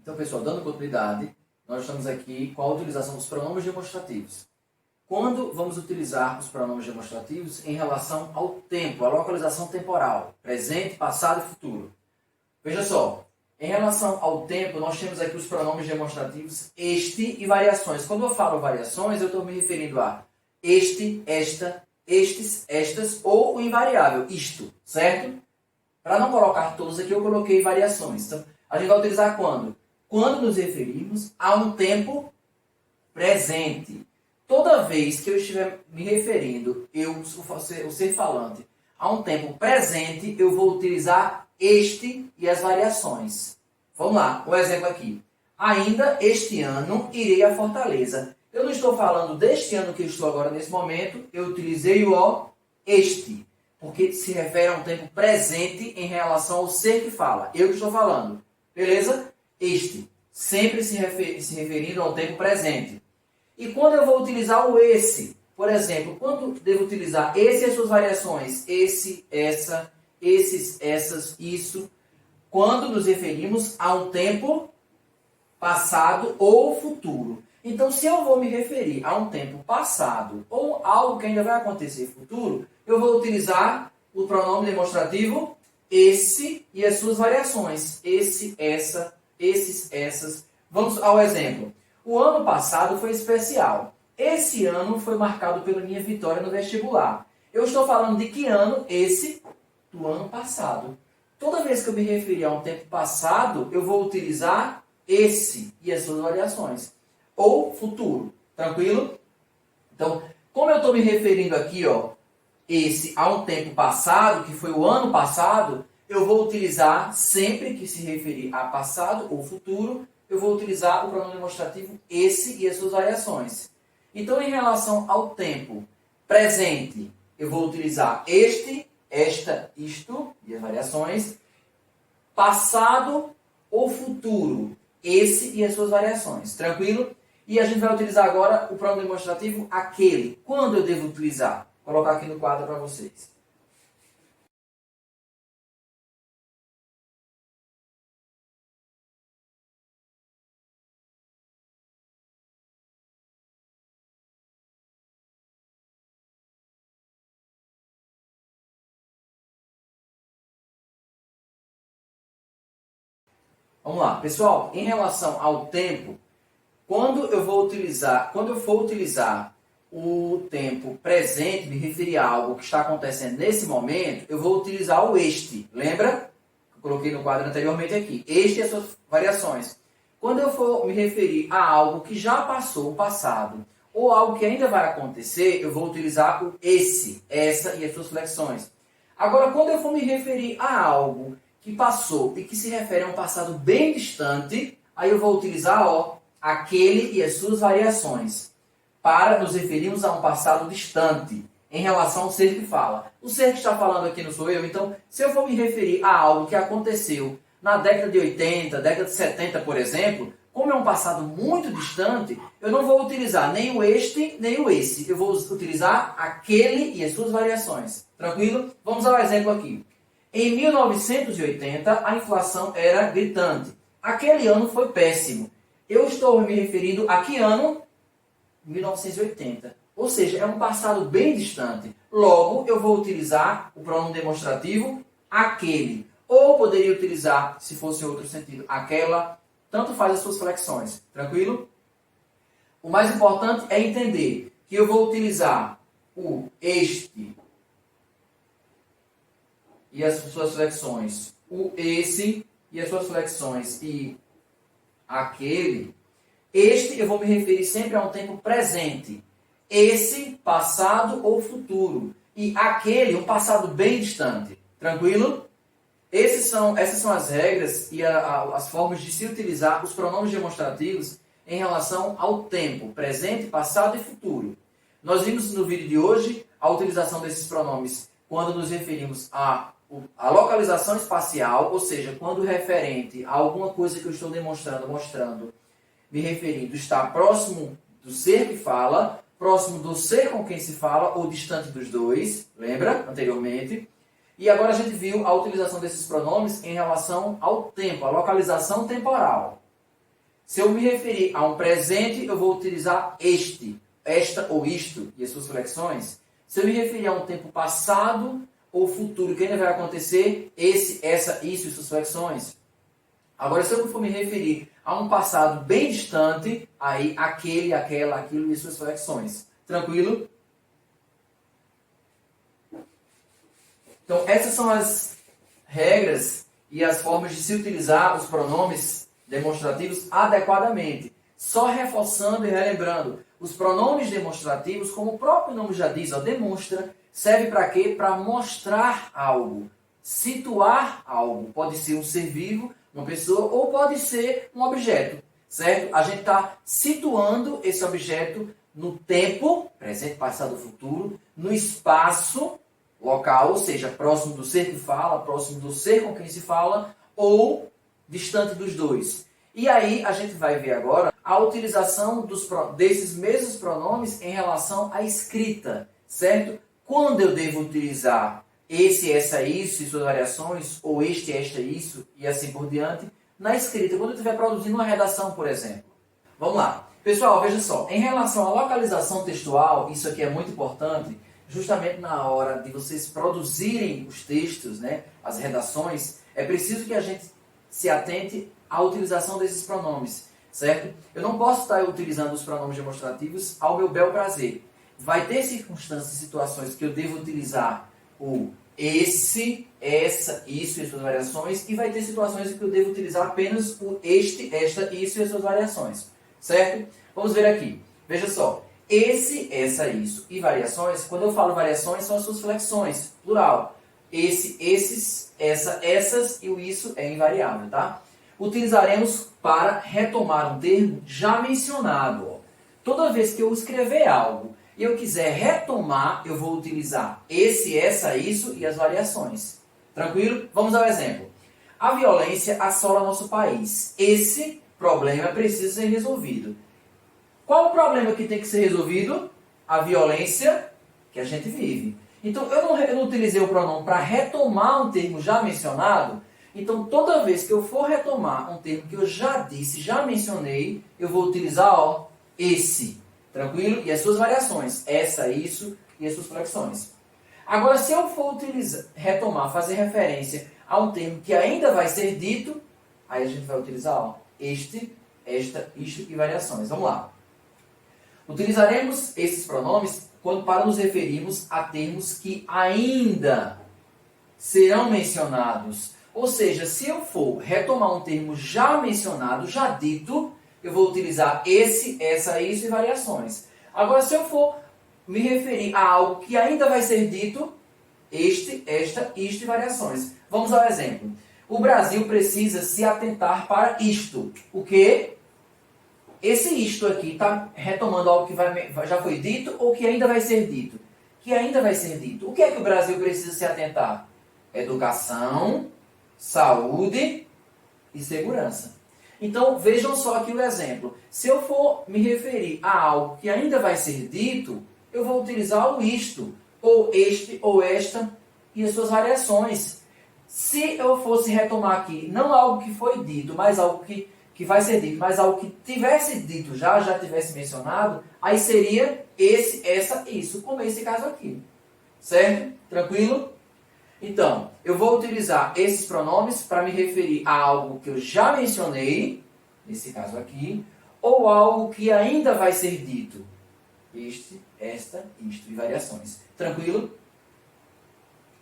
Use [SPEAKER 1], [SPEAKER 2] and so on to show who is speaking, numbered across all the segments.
[SPEAKER 1] Então, pessoal, dando continuidade, nós estamos aqui com a utilização dos pronomes demonstrativos. Quando vamos utilizar os pronomes demonstrativos em relação ao tempo, a localização temporal, presente, passado e futuro? Veja só, em relação ao tempo, nós temos aqui os pronomes demonstrativos este e variações. Quando eu falo variações, eu estou me referindo a este, esta, estes, estas ou o invariável, isto, certo? Para não colocar todos aqui, eu coloquei variações. Então, a gente vai utilizar quando? Quando nos referimos a um tempo presente. Toda vez que eu estiver me referindo, o ser falante, a um tempo presente, eu vou utilizar este e as variações. Vamos lá, um exemplo aqui. Ainda este ano irei a Fortaleza. Eu não estou falando deste ano que eu estou agora nesse momento, eu utilizei o este, porque se refere a um tempo presente em relação ao ser que fala. Eu que estou falando. Beleza? Este. Sempre se referindo ao tempo presente. E quando eu vou utilizar o esse? Por exemplo, quando devo utilizar esse e as suas variações? Esse, essa, esses, essas, isso. Quando nos referimos a um tempo passado ou futuro. Então, se eu vou me referir a um tempo passado ou algo que ainda vai acontecer futuro, eu vou utilizar o pronome demonstrativo esse e as suas variações. Esse, essa, esses, essas. Vamos ao exemplo. O ano passado foi especial. Esse ano foi marcado pela minha vitória no vestibular. Eu estou falando de que ano? Esse do ano passado. Toda vez que eu me referir a um tempo passado, eu vou utilizar esse e as suas variações. Ou futuro. Tranquilo? Então, como eu estou me referindo aqui, esse a um tempo passado, que foi o ano passado, eu vou utilizar, sempre que se referir a passado ou futuro, eu vou utilizar o pronome demonstrativo esse e as suas variações. Então, em relação ao tempo presente, eu vou utilizar este, esta, isto e as variações. Passado ou futuro, esse e as suas variações. Tranquilo? E a gente vai utilizar agora o pronome demonstrativo aquele. Quando eu devo utilizar? Vou colocar aqui no quadro para vocês. Vamos lá, pessoal, em relação ao tempo, quando eu for utilizar o tempo presente, me referir a algo que está acontecendo nesse momento, eu vou utilizar o este. Lembra? Eu coloquei no quadro anteriormente aqui. Este e as suas variações. Quando eu for me referir a algo que já passou, o passado, ou algo que ainda vai acontecer, eu vou utilizar o esse, essa e as suas flexões. Agora, quando eu for me referir a algo que passou e que se refere a um passado bem distante, aí eu vou utilizar aquele e as suas variações, para nos referirmos a um passado distante, em relação ao ser que fala. O ser que está falando aqui não sou eu, então, se eu for me referir a algo que aconteceu na década de 80, década de 70, por exemplo, como é um passado muito distante, eu não vou utilizar nem o este, nem o esse. Eu vou utilizar aquele e as suas variações. Tranquilo? Vamos ao exemplo aqui. Em 1980, a inflação era gritante. Aquele ano foi péssimo. Eu estou me referindo a que ano? 1980. Ou seja, é um passado bem distante. Logo, eu vou utilizar o pronome demonstrativo aquele. Ou poderia utilizar, se fosse outro sentido, aquela. Tanto faz as suas flexões. Tranquilo? O mais importante é entender que eu vou utilizar o este e as suas flexões, o esse e as suas flexões e aquele. Este eu vou me referir sempre a um tempo presente. Esse, passado ou futuro. E aquele, um passado bem distante. Tranquilo? Essas são as regras e as formas de se utilizar os pronomes demonstrativos em relação ao tempo, presente, passado e futuro. Nós vimos no vídeo de hoje a utilização desses pronomes quando nos referimos a localização espacial, ou seja, quando referente a alguma coisa que eu estou mostrando, me referindo, está próximo do ser que fala, próximo do ser com quem se fala, ou distante dos dois, lembra, anteriormente? E agora a gente viu a utilização desses pronomes em relação ao tempo, a localização temporal. Se eu me referir a um presente, eu vou utilizar este, esta ou isto e as suas flexões. Se eu me referir a um tempo passado ou futuro que ainda vai acontecer, esse, essa, isso e suas flexões. Agora, se eu for me referir a um passado bem distante, aí aquele, aquela, aquilo e suas flexões. Tranquilo? Então, essas são as regras e as formas de se utilizar os pronomes demonstrativos adequadamente. Só reforçando e relembrando, os pronomes demonstrativos, como o próprio nome já diz, ó, demonstra, serve para quê? Para mostrar algo, situar algo. Pode ser um ser vivo, uma pessoa, ou pode ser um objeto, certo? A gente está situando esse objeto no tempo, presente, passado, futuro, no espaço local, ou seja, próximo do ser que fala, próximo do ser com quem se fala, ou distante dos dois. E aí a gente vai ver agora a utilização desses mesmos pronomes em relação à escrita, certo? Quando eu devo utilizar esse, essa, isso e suas variações, ou este, esta, isso e assim por diante, na escrita, quando eu estiver produzindo uma redação, por exemplo. Vamos lá. Pessoal, veja só, em relação à localização textual, isso aqui é muito importante, justamente na hora de vocês produzirem os textos, né, as redações, é preciso que a gente se atente à utilização desses pronomes, certo? Eu não posso estar utilizando os pronomes demonstrativos ao meu bel prazer. Vai ter circunstâncias e situações que eu devo utilizar o esse, essa, isso e suas variações, e vai ter situações em que eu devo utilizar apenas o este, esta, isso e suas variações, certo? Vamos ver aqui. Veja só. Esse, essa, isso e variações, quando eu falo variações, são as suas flexões, plural. Esse, esses, essa, essas e o isso é invariável, tá? Utilizaremos para retomar um termo já mencionado. Ó. Toda vez que eu escrever algo e eu quiser retomar, eu vou utilizar esse, essa, isso e as variações. Tranquilo? Vamos ao exemplo. A violência assola nosso país. Esse problema precisa ser resolvido. Qual o problema que tem que ser resolvido? A violência que a gente vive. Então, eu não utilizei o pronome para retomar um termo já mencionado. Então, toda vez que eu for retomar um termo que eu já disse, já mencionei, eu vou utilizar ó, esse. Tranquilo? E as suas variações. Essa, isso e as suas flexões. Agora, se eu for retomar, fazer referência a um termo que ainda vai ser dito, aí a gente vai utilizar ó, este, esta, isto e variações. Vamos lá. Utilizaremos esses pronomes quando para nos referirmos a termos que ainda serão mencionados. Ou seja, se eu for retomar um termo já mencionado, já dito, eu vou utilizar esse, essa, isso e variações. Agora, se eu for me referir a algo que ainda vai ser dito, este, esta, isto e variações. Vamos ao exemplo. O Brasil precisa se atentar para isto. O quê? Esse isto aqui está retomando algo que já foi dito ou que ainda vai ser dito? Que ainda vai ser dito. O que é que o Brasil precisa se atentar? Educação, saúde e segurança. Então, vejam só aqui o exemplo. Se eu for me referir a algo que ainda vai ser dito, eu vou utilizar o isto, ou este, ou esta e as suas variações. Se eu fosse retomar aqui, não algo que foi dito, mas algo que vai ser dito, mas algo que tivesse dito já tivesse mencionado, aí seria esse, essa, isso, como esse caso aqui. Certo? Tranquilo? Então, eu vou utilizar esses pronomes para me referir a algo que eu já mencionei, nesse caso aqui, ou algo que ainda vai ser dito. Este, esta, isto e variações. Tranquilo?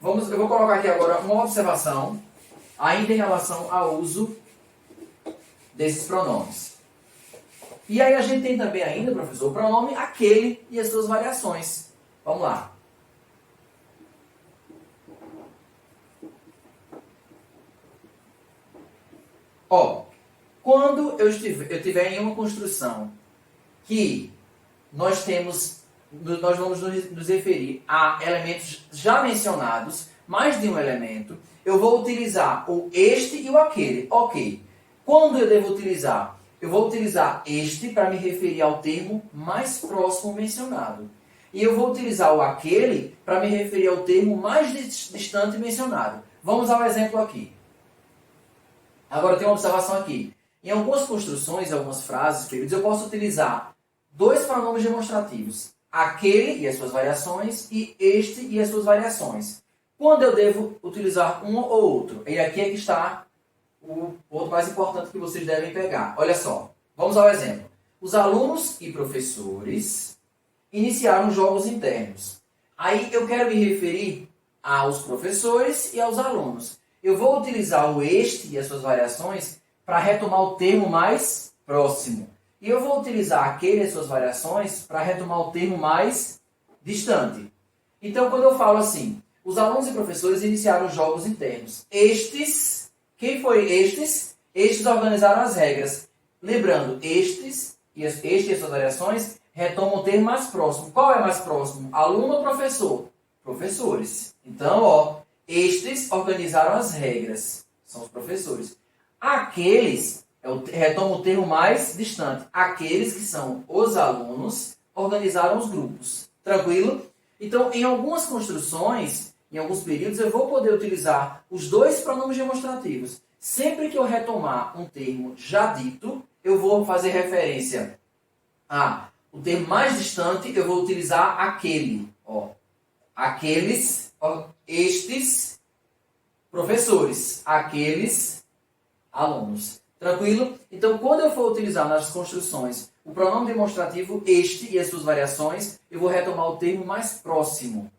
[SPEAKER 1] Eu vou colocar aqui agora uma observação, ainda em relação ao uso desses pronomes. E aí a gente tem também ainda, professor, o pronome aquele e as suas variações. Vamos lá. Ó, quando eu tiver em uma construção que nós vamos nos referir a elementos já mencionados, mais de um elemento, eu vou utilizar o este e o aquele. Ok. Quando eu devo utilizar? Eu vou utilizar este para me referir ao termo mais próximo mencionado. E eu vou utilizar o aquele para me referir ao termo mais distante mencionado. Vamos ao exemplo aqui. Agora tem uma observação aqui. Em algumas construções, em algumas frases, queridos, eu posso utilizar dois pronomes demonstrativos. Aquele e as suas variações e este e as suas variações. Quando eu devo utilizar um ou outro? E aqui é que está o ponto mais importante que vocês devem pegar. Olha só, vamos ao exemplo. Os alunos e professores iniciaram jogos internos. Aí eu quero me referir aos professores e aos alunos. Eu vou utilizar o este e as suas variações para retomar o termo mais próximo. E eu vou utilizar aquele e as suas variações para retomar o termo mais distante. Então, quando eu falo assim, os alunos e professores iniciaram jogos internos. Estes, quem foi estes? Estes organizaram as regras. Lembrando, este e as suas variações retomam o termo mais próximo. Qual é mais próximo? Aluno ou professor? Professores. Então, ó, estes organizaram as regras. São os professores. Aqueles, retoma o termo mais distante. Aqueles que são os alunos organizaram os grupos. Tranquilo? Então, em algumas construções, em alguns períodos, eu vou poder utilizar os dois pronomes demonstrativos. Sempre que eu retomar um termo já dito, eu vou fazer referência a o termo mais distante, eu vou utilizar aquele. Ó, aqueles, ó, estes professores, aqueles alunos. Tranquilo? Então, quando eu for utilizar nas construções o pronome demonstrativo este e as suas variações, eu vou retomar o termo mais próximo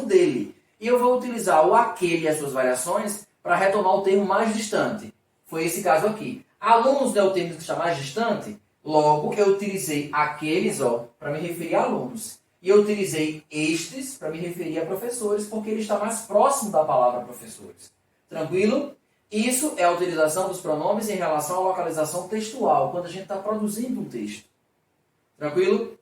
[SPEAKER 1] dele. E eu vou utilizar o aquele e as suas variações para retomar o termo mais distante. Foi esse caso aqui. Alunos não é o termo que está mais distante? Logo, eu utilizei aqueles para me referir a alunos. E eu utilizei estes para me referir a professores, porque ele está mais próximo da palavra professores. Tranquilo? Isso é a utilização dos pronomes em relação à localização textual, quando a gente está produzindo um texto. Tranquilo?